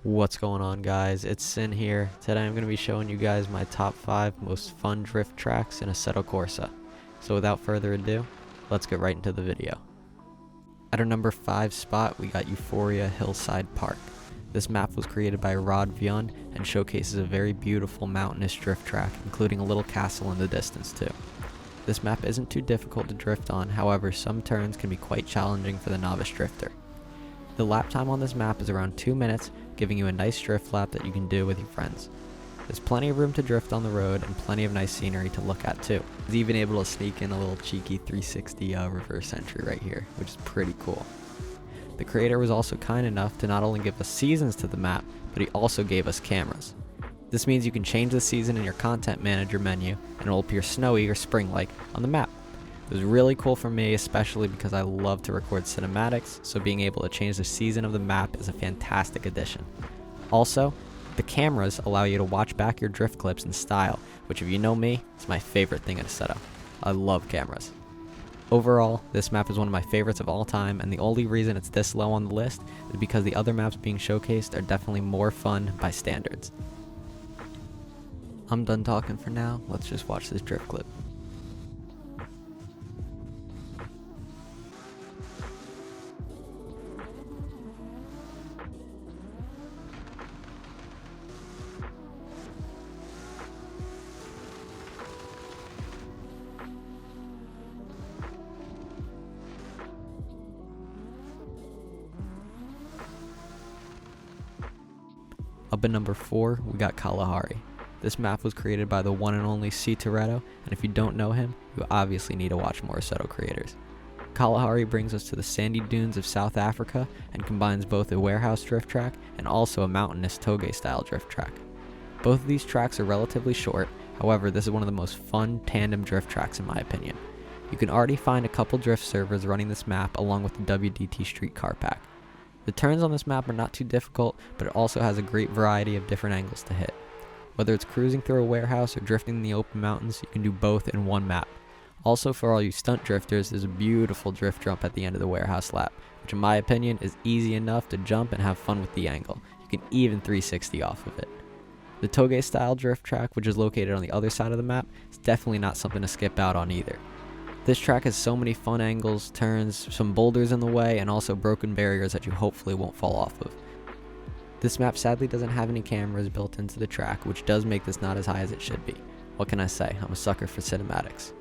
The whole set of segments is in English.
What's going on, guys? It's Sin here. Today I'm going to be showing you guys my top 5 most fun drift tracks in Assetto Corsa. So without further ado, let's get right into the video. At our number 5 spot, we got Euphoria Hillside Park. This map was created by Rod Vyun and showcases a very beautiful mountainous drift track, including a little castle in the distance too. This map isn't too difficult to drift on, however some turns can be quite challenging for the novice drifter. The lap time on this map is around 2 minutes, giving you a nice drift lap that you can do with your friends. There's plenty of room to drift on the road and plenty of nice scenery to look at too. He's even able to sneak in a little cheeky 360 reverse entry right here, which is pretty cool. The creator was also kind enough to not only give us seasons to the map, but he also gave us cameras. This means you can change the season in your content manager menu and it will appear snowy or spring-like on the map. It was really cool for me, especially because I love to record cinematics, so being able to change the season of the map is a fantastic addition. Also, the cameras allow you to watch back your drift clips in style, which if you know me, is my favorite thing in Assetto. I love cameras. Overall, this map is one of my favorites of all time, and the only reason it's this low on the list is because the other maps being showcased are definitely more fun by standards. I'm done talking for now, let's just watch this drift clip. Up at number 4, we got Kalahari. This map was created by the one and only C. Toretto, and if you don't know him, you obviously need to watch more Assetto creators. Kalahari brings us to the sandy dunes of South Africa and combines both a warehouse drift track and also a mountainous toge style drift track. Both of these tracks are relatively short, however this is one of the most fun tandem drift tracks in my opinion. You can already find a couple drift servers running this map along with the WDT Streetcar pack. The turns on this map are not too difficult, but it also has a great variety of different angles to hit. Whether it's cruising through a warehouse or drifting in the open mountains, you can do both in one map. Also, for all you stunt drifters, there's a beautiful drift jump at the end of the warehouse lap, which in my opinion is easy enough to jump and have fun with the angle. You can even 360 off of it. The toge style drift track, which is located on the other side of the map, is definitely not something to skip out on either. This track has so many fun angles, turns, some boulders in the way, and also broken barriers that you hopefully won't fall off of. This map sadly doesn't have any cameras built into the track, which does make this not as high as it should be. What can I say? I'm a sucker for cinematics.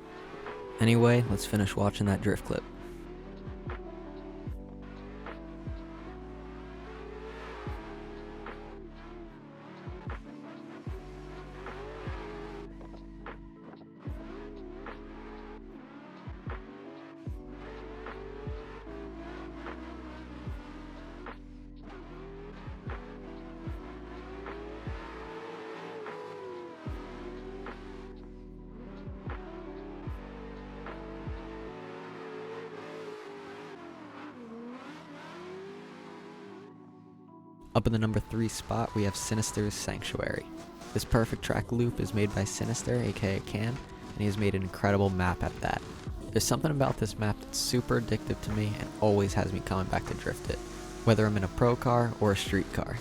Anyway, let's finish watching that drift clip. Up in the number 3 spot, we have Sinister's Sanctuary. This perfect track loop is made by Sinister, aka Cam, and he has made an incredible map at that. There's something about this map that's super addictive to me and always has me coming back to drift it, whether I'm in a pro car or a street car.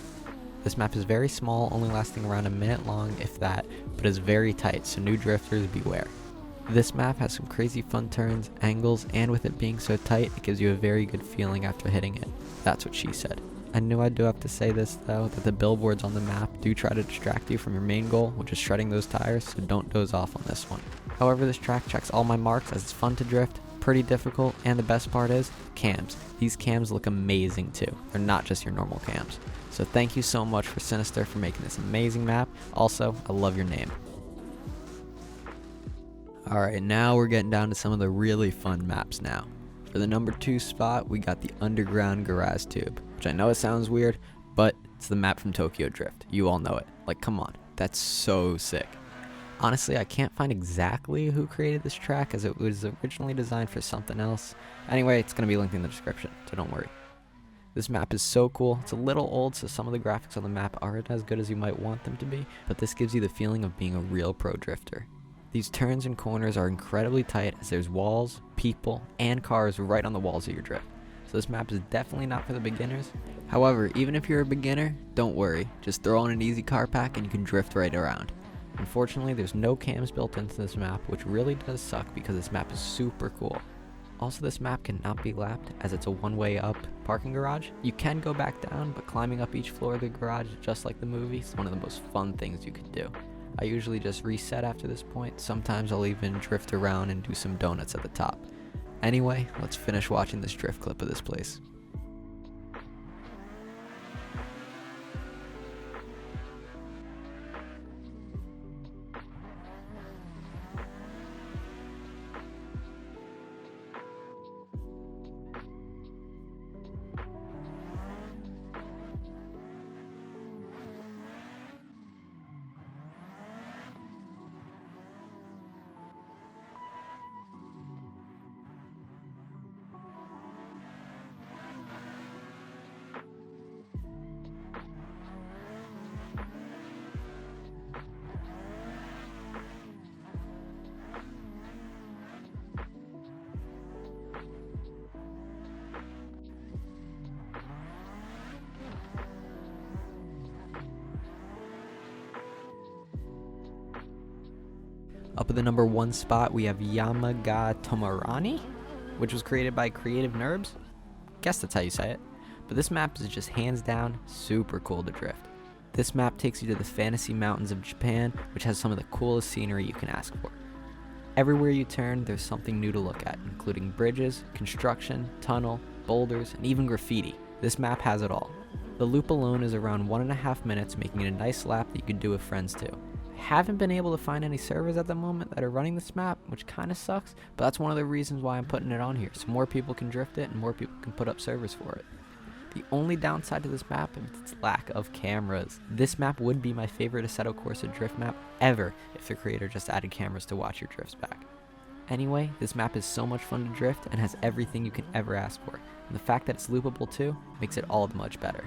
This map is very small, only lasting around a minute long if that, but is very tight, so new drifters beware. This map has some crazy fun turns, angles, and with it being so tight, it gives you a very good feeling after hitting it. That's what she said. I knew I do have to say this though, that the billboards on the map do try to distract you from your main goal, which is shredding those tires, so don't doze off on this one. However, this track checks all my marks as it's fun to drift, pretty difficult, and the best part is, cams. These cams look amazing too. They're not just your normal cams. So thank you so much for Sinister for making this amazing map. Also, I love your name. Alright, now we're getting down to some of the really fun maps now. For the number 2 spot, we got the Underground Garage Tube, which I know it sounds weird, but it's the map from Tokyo Drift. You all know it. Like, come on. That's so sick. Honestly, I can't find exactly who created this track as it was originally designed for something else. Anyway, it's going to be linked in the description, so don't worry. This map is so cool. It's a little old, so some of the graphics on the map aren't as good as you might want them to be, but this gives you the feeling of being a real pro drifter. These turns and corners are incredibly tight as there's walls, people, and cars right on the walls of your drift. so this map is definitely not for the beginners. However, even if you're a beginner, don't worry, just throw on an easy car pack and you can drift right around. Unfortunately, there's no cams built into this map, which really does suck because this map is super cool. Also, this map cannot be lapped as it's a one-way up parking garage. You can go back down, but climbing up each floor of the garage, just like the movie, is one of the most fun things you can do. I usually just reset after this point. Sometimes I'll even drift around and do some donuts at the top. Anyway, let's finish watching this drift clip of this place. Up at the number 1 spot, we have Yamagatomarani, which was created by Creative Nerbs. Guess that's how you say it. But this map is just hands down super cool to drift. This map takes you to the fantasy mountains of Japan, which has some of the coolest scenery you can ask for. Everywhere you turn, there's something new to look at, including bridges, construction, tunnel, boulders, and even graffiti. This map has it all. The loop alone is around 1.5 minutes, making it a nice lap that you can do with friends too. I haven't been able to find any servers at the moment that are running this map, which kind of sucks, but that's one of the reasons why I'm putting it on here, so more people can drift it and more people can put up servers for it. The only downside to this map is its lack of cameras. This map would be my favorite Assetto Corsa drift map ever if the creator just added cameras to watch your drifts back. Anyway, this map is so much fun to drift and has everything you can ever ask for, and the fact that it's loopable too makes it all the much better.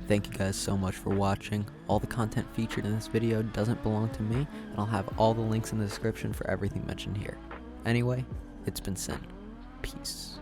Thank you guys so much for watching. All the content featured in this video doesn't belong to me, and I'll have all the links in the description for everything mentioned here. Anyway, it's been Sin. Peace.